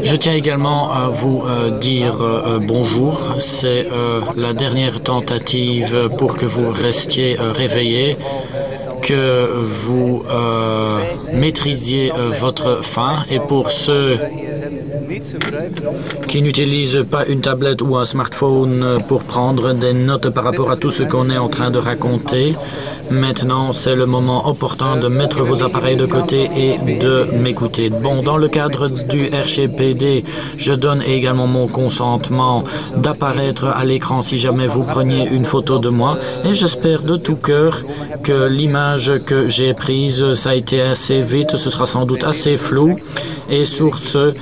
Je tiens également à vous dire bonjour. C'est la dernière tentative pour que vous restiez réveillés, que vous maîtrisiez votre faim. Et pour ceux qui n'utilisent pas une tablette ou un smartphone pour prendre des notes par rapport à tout ce qu'on est en train de raconter, maintenant, c'est le moment opportun de mettre vos appareils de côté et de m'écouter. Bon, dans le cadre du RGPD, je donne également mon consentement d'apparaître à l'écran si jamais vous preniez une photo de moi. Et j'espère de tout cœur que l'image que j'ai prise, ça a été assez vite, ce sera sans doute assez flou. Et sur ce,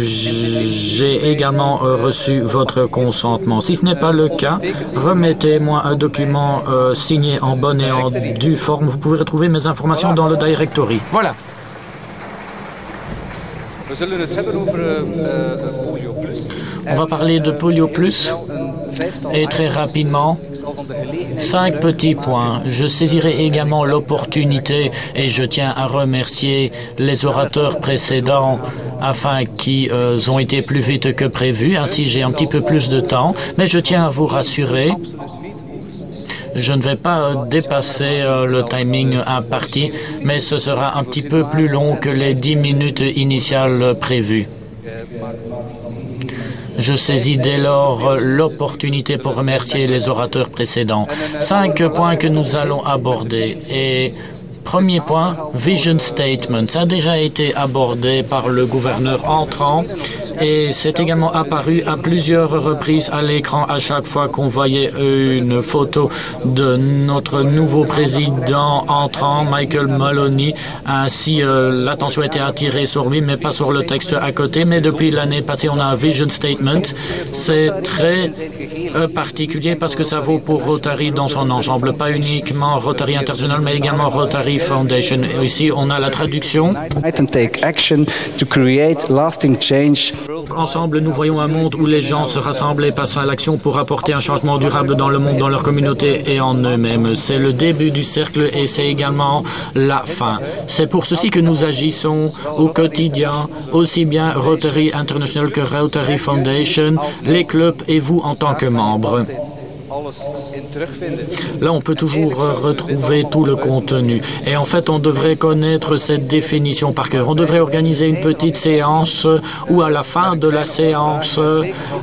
j'ai également reçu votre consentement. Si ce n'est pas le cas, remettez-moi un document signé en bonne et en due forme. Vous pouvez retrouver mes informations dans le directory. Voilà. On va parler de Polio Plus et très rapidement, 5 petits points. Je saisirai également l'opportunité et je tiens à remercier les orateurs précédents afin qu'ils ont été plus vite que prévu. Ainsi, j'ai un petit peu plus de temps, mais je tiens à vous rassurer. Je ne vais pas dépasser le timing imparti, mais ce sera un petit peu plus long que les 10 minutes initiales prévues. Je saisis dès lors l'opportunité pour remercier les orateurs précédents. 5 points que nous allons aborder. Et premier point, Vision Statement. Ça a déjà été abordé par le gouverneur entrant et c'est également apparu à plusieurs reprises à l'écran à chaque fois qu'on voyait une photo de notre nouveau président entrant, Michael Maloney. Ainsi, l'attention était attirée sur lui, mais pas sur le texte à côté. Mais depuis l'année passée, on a un Vision Statement. C'est très particulier parce que ça vaut pour Rotary dans son ensemble, pas uniquement Rotary International, mais également Rotary Foundation. Et ici, on a la traduction. Ensemble, nous voyons un monde où les gens se rassemblent et passent à l'action pour apporter un changement durable dans le monde, dans leur communauté et en eux-mêmes. C'est le début du cercle et c'est également la fin. C'est pour ceci que nous agissons au quotidien, aussi bien Rotary International que Rotary Foundation, les clubs et vous en tant que membres. Là, on peut toujours retrouver tout le contenu. Et en fait, on devrait connaître cette définition par cœur. On devrait organiser une petite séance où, à la fin de la séance,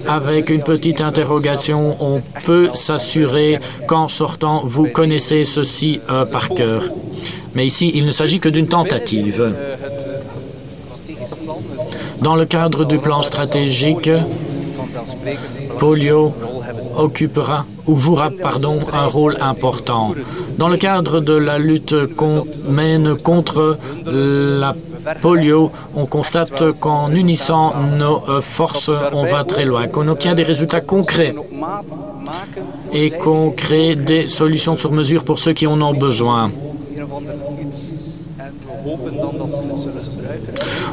avec une petite interrogation, on peut s'assurer qu'en sortant, vous connaissez ceci par cœur. Mais ici, il ne s'agit que d'une tentative. Dans le cadre du plan stratégique, Polio occupera ou jouera un rôle important. Dans le cadre de la lutte qu'on mène contre la polio, on constate qu'en unissant nos forces, on va très loin, qu'on obtient des résultats concrets et qu'on crée des solutions sur mesure pour ceux qui en ont besoin.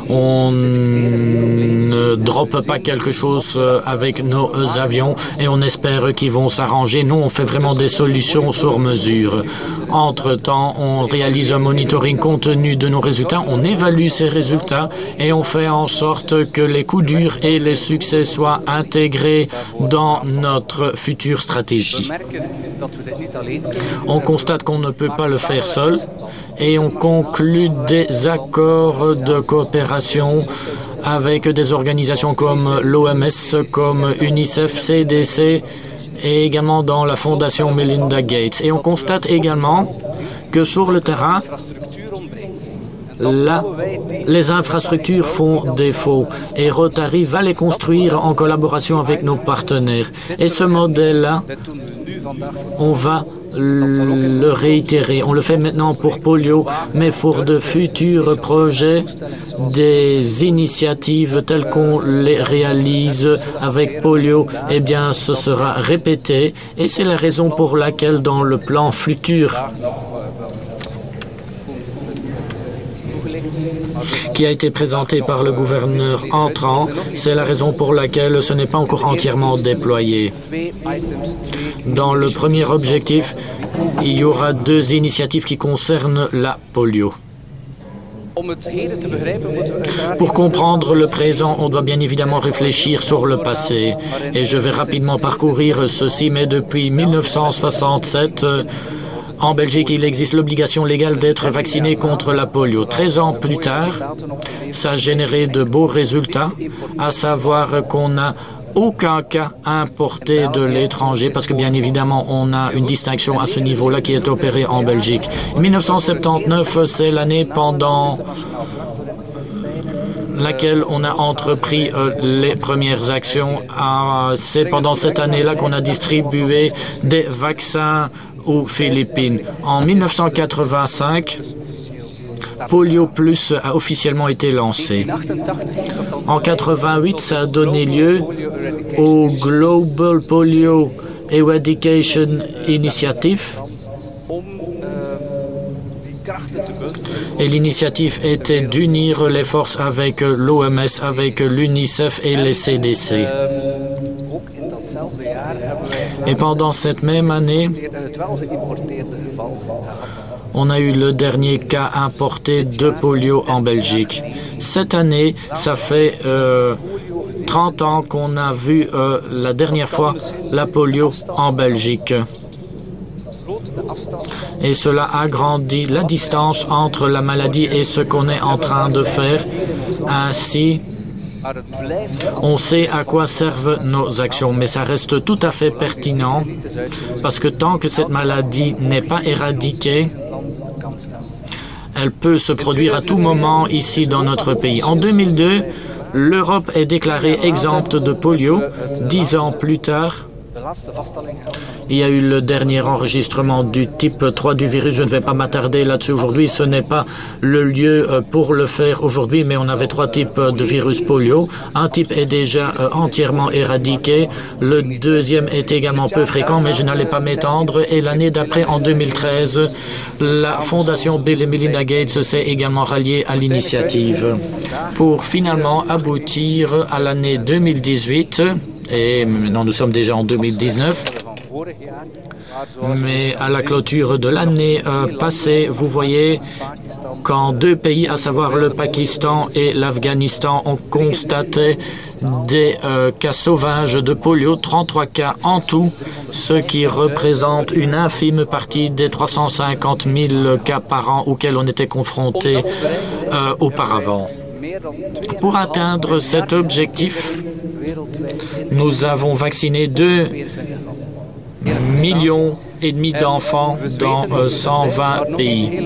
On ne droppe pas quelque chose avec nos avions et on espère qu'ils vont s'arranger. Nous, on fait vraiment des solutions sur mesure. Entre-temps, on réalise un monitoring compte tenu de nos résultats, on évalue ces résultats et on fait en sorte que les coups durs et les succès soient intégrés dans notre future stratégie. On constate qu'on ne peut pas le faire seul et on conclut des accords de coopération avec des organisations comme l'OMS, comme UNICEF, CDC et également dans la fondation Melinda Gates. Et on constate également que sur le terrain, là, les infrastructures font défaut et Rotary va les construire en collaboration avec nos partenaires. Et ce modèle-là, on va le réitérer. On le fait maintenant pour Polio, mais pour de futurs projets, des initiatives telles qu'on les réalise avec Polio, eh bien, ce sera répété. Et c'est la raison pour laquelle dans le plan futur qui a été présenté par le gouverneur entrant, c'est la raison pour laquelle ce n'est pas encore entièrement déployé. Dans le premier objectif, il y aura 2 initiatives qui concernent la polio. Pour comprendre le présent, on doit bien évidemment réfléchir sur le passé. Et je vais rapidement parcourir ceci, mais depuis 1967, en Belgique, il existe l'obligation légale d'être vacciné contre la polio. 13 ans plus tard, ça a généré de beaux résultats, à savoir qu'on n'a aucun cas importé de l'étranger, parce que bien évidemment, on a une distinction à ce niveau-là qui est opérée en Belgique. 1979, c'est l'année pendant laquelle on a entrepris les premières actions. C'est pendant cette année-là qu'on a distribué des vaccins aux Philippines. En 1985, Polio Plus a officiellement été lancé. En 1988, ça a donné lieu au Global Polio Eradication Initiative. Et l'initiative était d'unir les forces avec l'OMS, avec l'UNICEF et les CDC. Et pendant cette même année, on a eu le dernier cas importé de polio en Belgique. Cette année, ça fait 30 ans qu'on a vu la dernière fois la polio en Belgique. Et cela agrandit la distance entre la maladie et ce qu'on est en train de faire. Ainsi, on sait à quoi servent nos actions, mais ça reste tout à fait pertinent parce que tant que cette maladie n'est pas éradiquée, elle peut se produire à tout moment ici dans notre pays. En 2002, l'Europe est déclarée exempte de polio. 10 ans plus tard, il y a eu le dernier enregistrement du type 3 du virus. Je ne vais pas m'attarder là-dessus aujourd'hui. Ce n'est pas le lieu pour le faire aujourd'hui, mais on avait 3 types de virus polio. Un type est déjà entièrement éradiqué. Le deuxième est également peu fréquent, mais je n'allais pas m'étendre. Et l'année d'après, en 2013, la Fondation Bill et Melinda Gates s'est également ralliée à l'initiative pour finalement aboutir à l'année 2018. Et maintenant, nous sommes déjà en 2019. Mais à la clôture de l'année passée, vous voyez qu'en 2 pays, à savoir le Pakistan et l'Afghanistan, ont constaté des cas sauvages de polio, 33 cas en tout, ce qui représente une infime partie des 350 000 cas par an auxquels on était confronté auparavant. Pour atteindre cet objectif, nous avons vacciné 2,5 millions d'enfants dans 120 pays.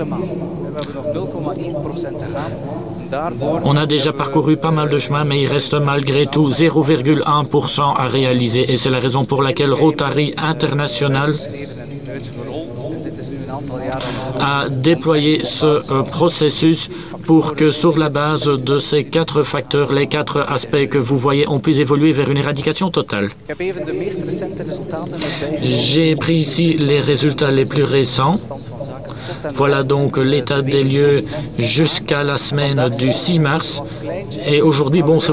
On a déjà parcouru pas mal de chemin, mais il reste malgré tout 0,1% à réaliser. Et c'est la raison pour laquelle Rotary International a déployé ce processus pour que sur la base de ces 4 facteurs, les 4 aspects que vous voyez, on puisse évoluer vers une éradication totale. J'ai pris ici les résultats les plus récents. Voilà donc l'état des lieux jusqu'à la semaine du 6 mars. Et aujourd'hui, bon, ce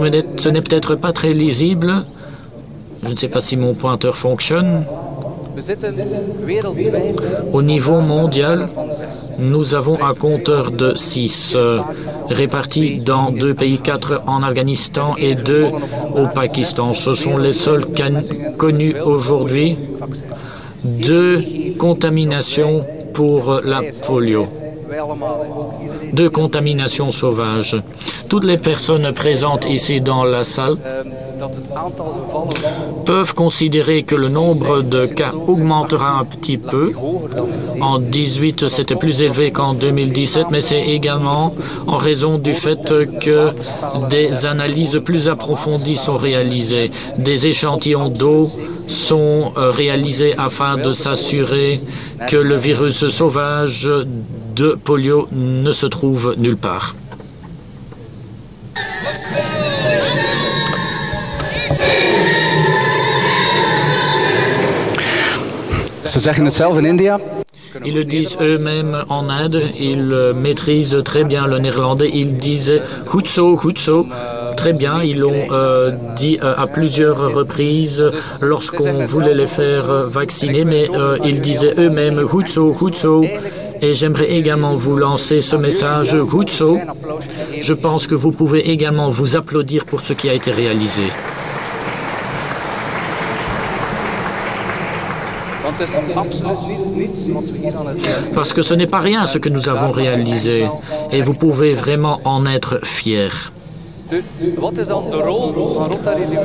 n'est peut-être pas très lisible. Je ne sais pas si mon pointeur fonctionne. Au niveau mondial, nous avons un compteur de 6 répartis dans 2 pays, 4 en Afghanistan et 2 au Pakistan. Ce sont les seuls connus aujourd'hui. 2 contaminations pour la polio. 2 contaminations sauvages. Toutes les personnes présentes ici dans la salle peuvent considérer que le nombre de cas augmentera un petit peu. En 2018, c'était plus élevé qu'en 2017, mais c'est également en raison du fait que des analyses plus approfondies sont réalisées. Des échantillons d'eau sont réalisés afin de s'assurer que le virus sauvage de polio ne se trouve nulle part. Ils le disent eux-mêmes en Inde, ils maîtrisent très bien le néerlandais. Ils disaient « Hutso, Hutso ». Très bien, ils l'ont dit à plusieurs reprises lorsqu'on voulait les faire vacciner, mais ils disaient eux-mêmes « Hutso, Hutso ». Et j'aimerais également vous lancer ce message. Goed zo. Je pense que vous pouvez également vous applaudir pour ce qui a été réalisé. Parce que ce n'est pas rien ce que nous avons réalisé et vous pouvez vraiment en être fiers.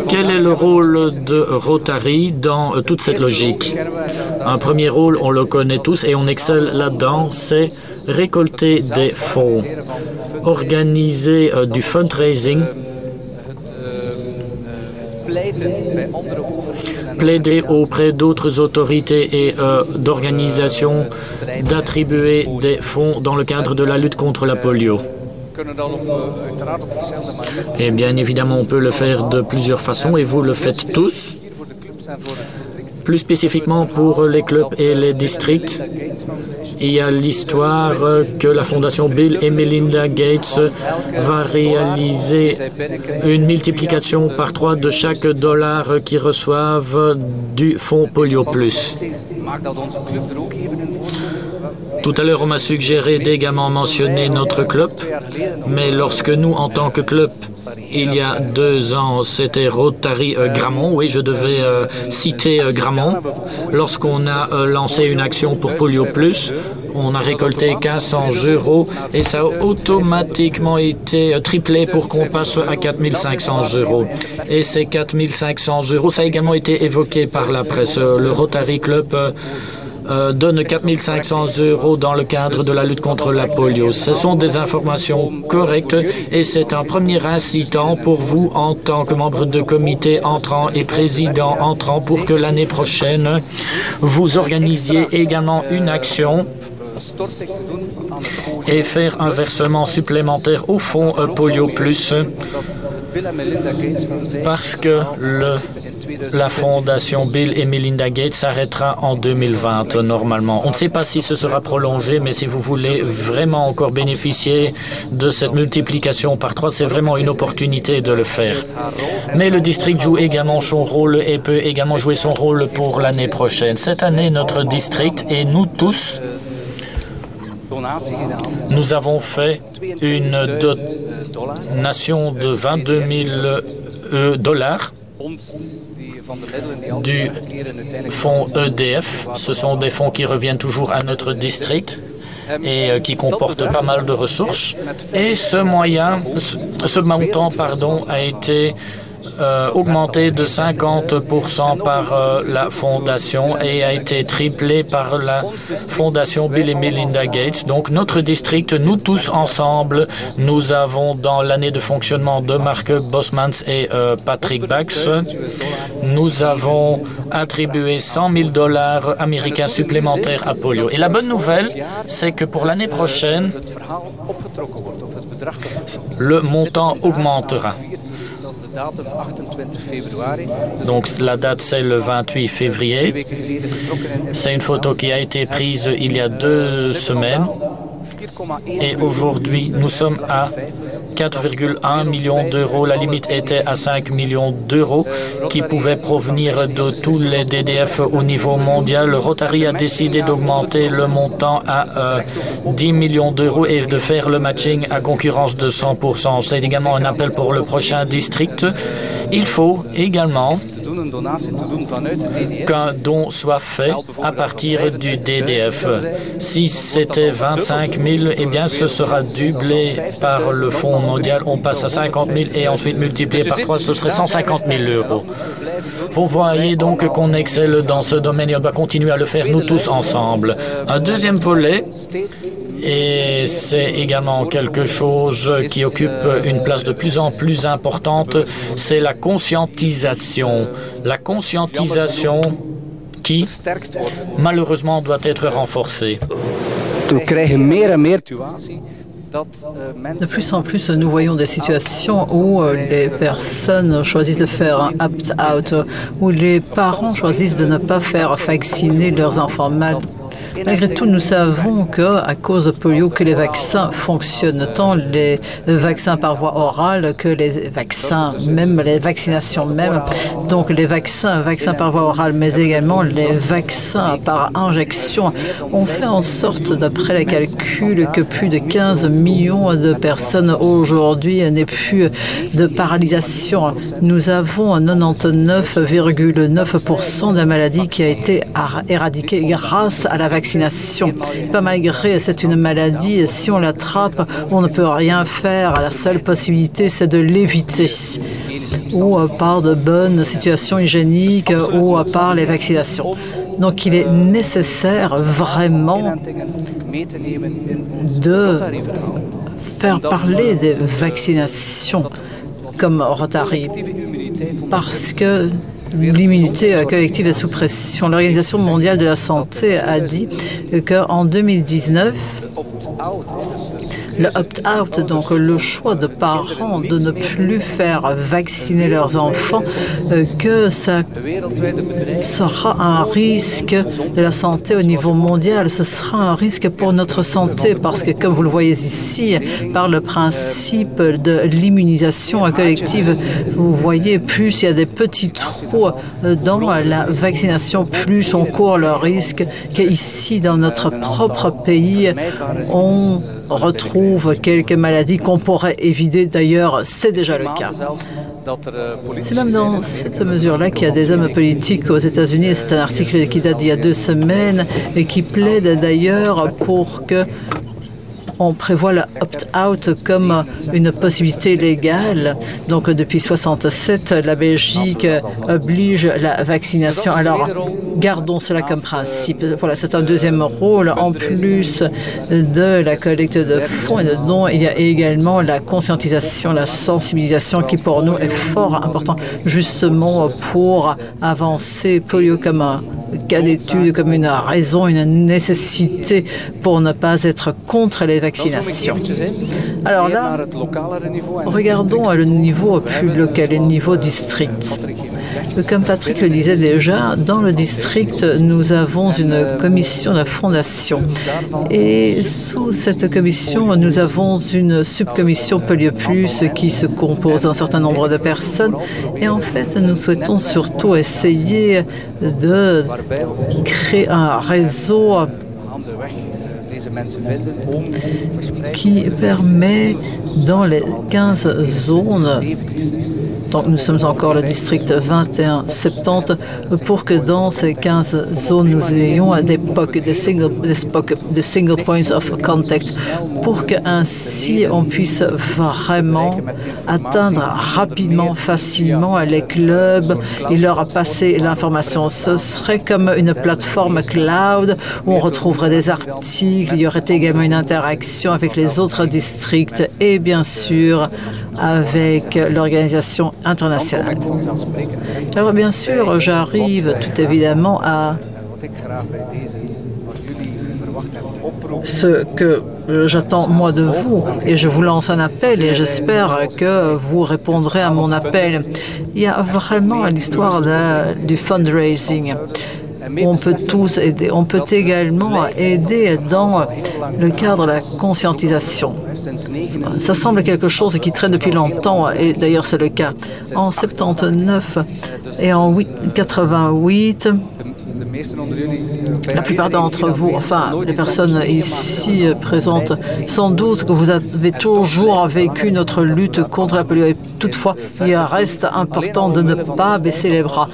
Quel est le rôle de Rotary dans toute cette logique? Un premier rôle, on le connaît tous et on excelle là-dedans, c'est récolter des fonds, organiser du fundraising, plaider auprès d'autres autorités et d'organisations d'attribuer des fonds dans le cadre de la lutte contre la polio. Et bien évidemment, on peut le faire de plusieurs façons et vous le faites tous. Plus spécifiquement pour les clubs et les districts, il y a l'histoire que la Fondation Bill et Melinda Gates va réaliser une multiplication par 3 de chaque dollar qu'ils reçoivent du fonds Polio Plus. Tout à l'heure, on m'a suggéré d'également mentionner notre club, mais lorsque nous, en tant que club, il y a 2 ans, c'était Rotary Gramont. Oui, je devais citer Gramont. Lorsqu'on a lancé une action pour Polio Plus, on a récolté 1500 € et ça a automatiquement été triplé pour qu'on passe à 4500 €. Et ces 4500 €, ça a également été évoqué par la presse. Le Rotary Club donne 4500 € dans le cadre de la lutte contre la polio. Ce sont des informations correctes et c'est un premier incitant pour vous en tant que membre de comité entrant et président entrant pour que l'année prochaine, vous organisiez également une action et faire un versement supplémentaire au fonds Polio Plus parce que la Fondation Bill et Melinda Gates s'arrêtera en 2020 normalement. On ne sait pas si ce sera prolongé, mais si vous voulez vraiment encore bénéficier de cette multiplication par 3, c'est vraiment une opportunité de le faire. Mais le district joue également son rôle et peut également jouer son rôle pour l'année prochaine. Cette année, notre district et nous tous, nous avons fait une donation de 22 000 $ du fonds EDF. Ce sont des fonds qui reviennent toujours à notre district et qui comportent pas mal de ressources. Et ce montant, a été augmenté de 50% par la Fondation et a été triplé par la Fondation Bill et Melinda Gates. Donc notre district, nous tous ensemble, nous avons dans l'année de fonctionnement de Mark Bosmans et Patrick Bax, nous avons attribué 100 000 $ américains supplémentaires à polio. Et la bonne nouvelle, c'est que pour l'année prochaine, le montant augmentera. Donc la date, c'est le 28 février. C'est une photo qui a été prise il y a 2 semaines. Et aujourd'hui, nous sommes à 4,1 millions d'euros. La limite était à 5 millions d'euros qui pouvaient provenir de tous les DDF au niveau mondial. Le Rotary a décidé d'augmenter le montant à 10 millions d'euros et de faire le matching à concurrence de 100%. C'est également un appel pour le prochain district. Il faut également qu'un don soit fait à partir du DDF. Si c'était 25 000, eh bien, ce sera doublé par le Fonds mondial. On passe à 50 000 et ensuite multiplié par 3, ce serait 150 000 €. Vous voyez donc qu'on excelle dans ce domaine et on doit continuer à le faire nous tous ensemble. Un deuxième volet, et c'est également quelque chose qui occupe une place de plus en plus importante, c'est la conscientisation. La conscientisation qui, malheureusement, doit être renforcée. De plus en plus, nous voyons des situations où les personnes choisissent de faire un opt-out, où les parents choisissent de ne pas faire vacciner leurs enfants malades Malgré tout, nous savons qu'à cause de polio, que les vaccins fonctionnent, tant les vaccins par voie orale que les vaccins, même les vaccinations même. Donc les vaccins par voie orale, mais également les vaccins par injection ont fait en sorte, d'après les calculs, que plus de 15 millions de personnes aujourd'hui n'aient plus de paralysation. Nous avons 99,9% de la maladie qui a été éradiquée grâce à la vaccination. Pas malgré, c'est une maladie, si on l'attrape, on ne peut rien faire. La seule possibilité, c'est de l'éviter, ou par de bonnes situations hygiéniques, ou par les vaccinations. Donc, il est nécessaire vraiment de faire parler des vaccinations comme Rotary, parce que l'immunité collective est sous pression. L'Organisation mondiale de la santé a dit qu'en 2019, le opt-out, donc le choix de parents de ne plus faire vacciner leurs enfants, que ça sera un risque de la santé au niveau mondial. Ce sera un risque pour notre santé parce que, comme vous le voyez ici, par le principe de l'immunisation collective, vous voyez, plus il y a des petits trous dans la vaccination, plus on court le risque qu'ici, dans notre propre pays, on retrouve quelques maladies qu'on pourrait éviter. D'ailleurs, c'est déjà le cas. C'est même dans cette mesure-là qu'il y a des hommes politiques aux États-Unis, c'est un article qui date d'il y a 2 semaines, et qui plaide d'ailleurs pour que on prévoit le opt-out comme une possibilité légale. Donc, depuis 1967, la Belgique oblige la vaccination. Alors, gardons cela comme principe. Voilà, c'est un deuxième rôle. En plus de la collecte de fonds et de dons, il y a également la conscientisation, la sensibilisation qui, pour nous, est fort important, justement pour avancer polio comme un cas d'étude, comme une raison, une nécessité pour ne pas être contre les vaccinations. Alors là, regardons à le niveau plus local, le niveau district. Comme Patrick le disait déjà, dans le district, nous avons une commission de la Fondation. Et sous cette commission, nous avons une subcommission Polio Plus qui se compose d'un certain nombre de personnes. Et en fait, nous souhaitons surtout essayer de créer un réseau qui permet dans les 15 zones, donc nous sommes encore le district 21-70, pour que dans ces 15 zones, nous ayons des POC, des single points of contact, pour qu'ainsi on puisse vraiment atteindre rapidement, facilement les clubs et leur passer l'information. Ce serait comme une plateforme cloud où on retrouverait des articles, il y aurait également une interaction avec les autres districts et bien sûr avec l'organisation internationale. Alors bien sûr, j'arrive tout évidemment à ce que j'attends moi de vous et je vous lance un appel et j'espère que vous répondrez à mon appel. Il y a vraiment l'histoire du fundraising. On peut tous aider. On peut également aider dans le cadre de la conscientisation. Ça semble quelque chose qui traîne depuis longtemps, et d'ailleurs c'est le cas. En 79 et en 88, la plupart d'entre vous, enfin les personnes ici présentes, sans doute que vous avez toujours vécu notre lutte contre la polio. Et toutefois, il reste important de ne pas baisser les bras,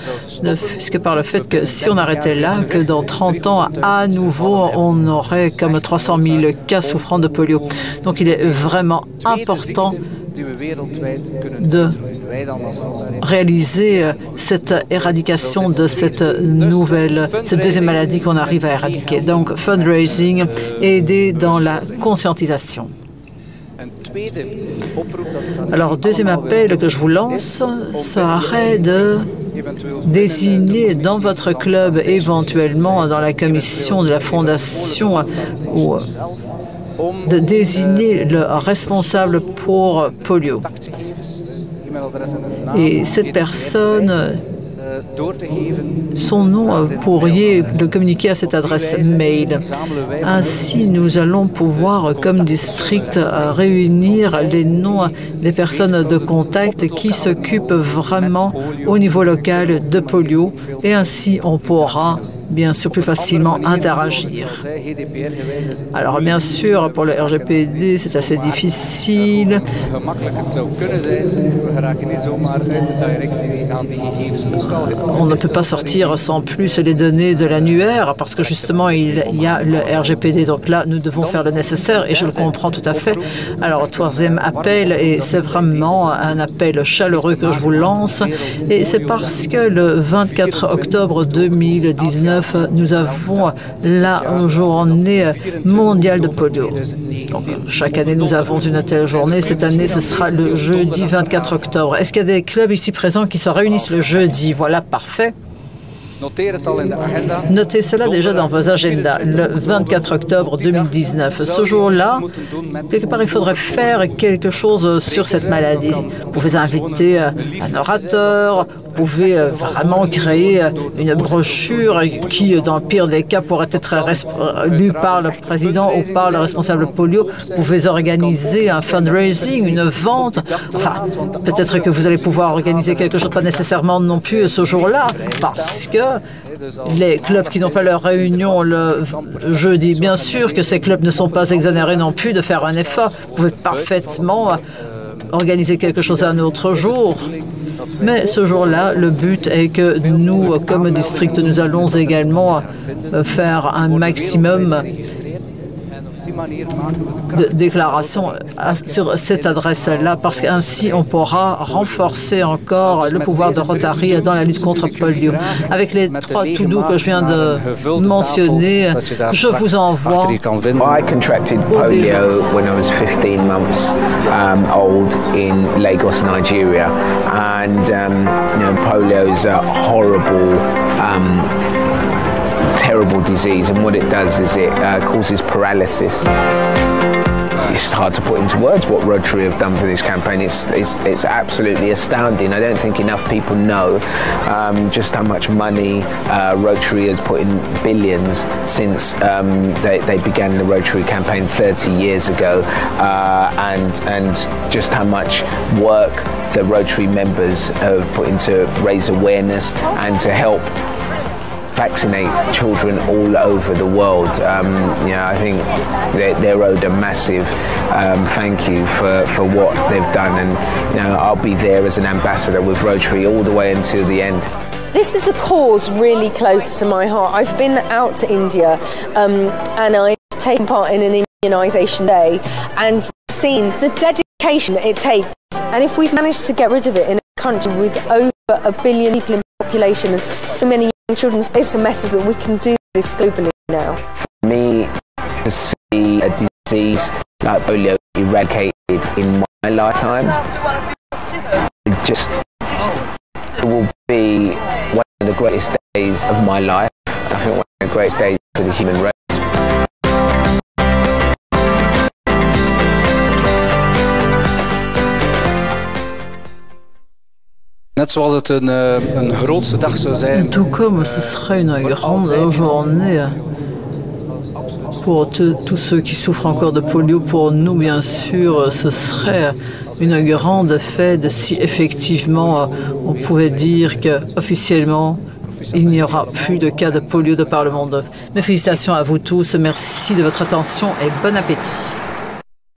puisque par le fait que si on arrêtait là, que dans 30 ans, à nouveau, on aurait comme 300 000 cas souffrant de polio. Donc il est vraiment important de réaliser cette éradication de cette deuxième maladie qu'on arrive à éradiquer. Donc, fundraising, aider dans la conscientisation. Alors, deuxième appel que je vous lance serait de désigner dans votre club, éventuellement dans la commission de la Fondation, ou de désigner le responsable pour polio. Et cette personne son nom, pourriez le communiquer à cette adresse mail. Ainsi, nous allons pouvoir, comme district, réunir les noms des personnes de contact qui s'occupent vraiment au niveau local de polio et ainsi on pourra bien sûr plus facilement interagir. Alors bien sûr, pour le RGPD, c'est assez difficile. On ne peut pas sortir sans plus les données de l'annuaire parce que justement il y a le RGPD. Donc là, nous devons faire le nécessaire et je le comprends tout à fait. Alors, troisième appel, et c'est vraiment un appel chaleureux que je vous lance. Et c'est parce que le 24 octobre 2019, nous avons la journée mondiale de polio. Donc, chaque année, nous avons une telle journée. Cette année, ce sera le jeudi 24 octobre. Est-ce qu'il y a des clubs ici présents qui se réunissent le jeudi? Voilà, parfait. Notez cela déjà dans vos agendas, le 24 octobre 2019. Ce jour-là, quelque part, il faudrait faire quelque chose sur cette maladie. Vous pouvez inviter un orateur, vous pouvez vraiment créer une brochure qui, dans le pire des cas, pourrait être lue par le président ou par le responsable polio. Vous pouvez organiser un fundraising, une vente. Enfin, peut-être que vous allez pouvoir organiser quelque chose, pas nécessairement non plus ce jour-là, parce que les clubs qui n'ont pas leur réunion le jeudi, bien sûr que ces clubs ne sont pas exonérés non plus de faire un effort. Vous pouvez parfaitement organiser quelque chose un autre jour. Mais ce jour-là, le but est que nous, comme district, nous allons également faire un maximum de déclarations sur cette adresse-là, parce qu'ainsi on pourra renforcer encore le pouvoir de Rotary dans la lutte contre polio. Avec les 3 to-do que je viens de mentionner, je vous envoie. I contracted polio when I was 15 months old in Lagos, Nigeria, and you know, polio is a horrible terrible disease, and what it does is it causes paralysis. It's hard to put into words what Rotary have done for this campaign. It's absolutely astounding. I don't think enough people know just how much money Rotary has put in, billions, since they began the Rotary campaign 30 years ago, and just how much work the Rotary members have put into raise awareness and to help vaccinate children all over the world. You know, I think they're owed a massive thank you for what they've done, and you know, I'll be there as an ambassador with Rotary all the way until the end. This is a cause really close to my heart. I've been out to India and I've taken part in an immunisation day and seen the dedication it takes. And if we've managed to get rid of it in a country with over 1 billion people in population and so many young children, it's a message that we can do this globally now. For me, to see a disease like polio eradicated in my lifetime, it will be one of the greatest days of my life. I think one of the greatest days for the human race. Tout comme ce serait une grande journée pour tous ceux qui souffrent encore de polio, pour nous, bien sûr, ce serait une grande fête si effectivement on pouvait dire qu'officiellement il n'y aura plus de cas de polio de par le monde. Mes félicitations à vous tous, merci de votre attention et bon appétit.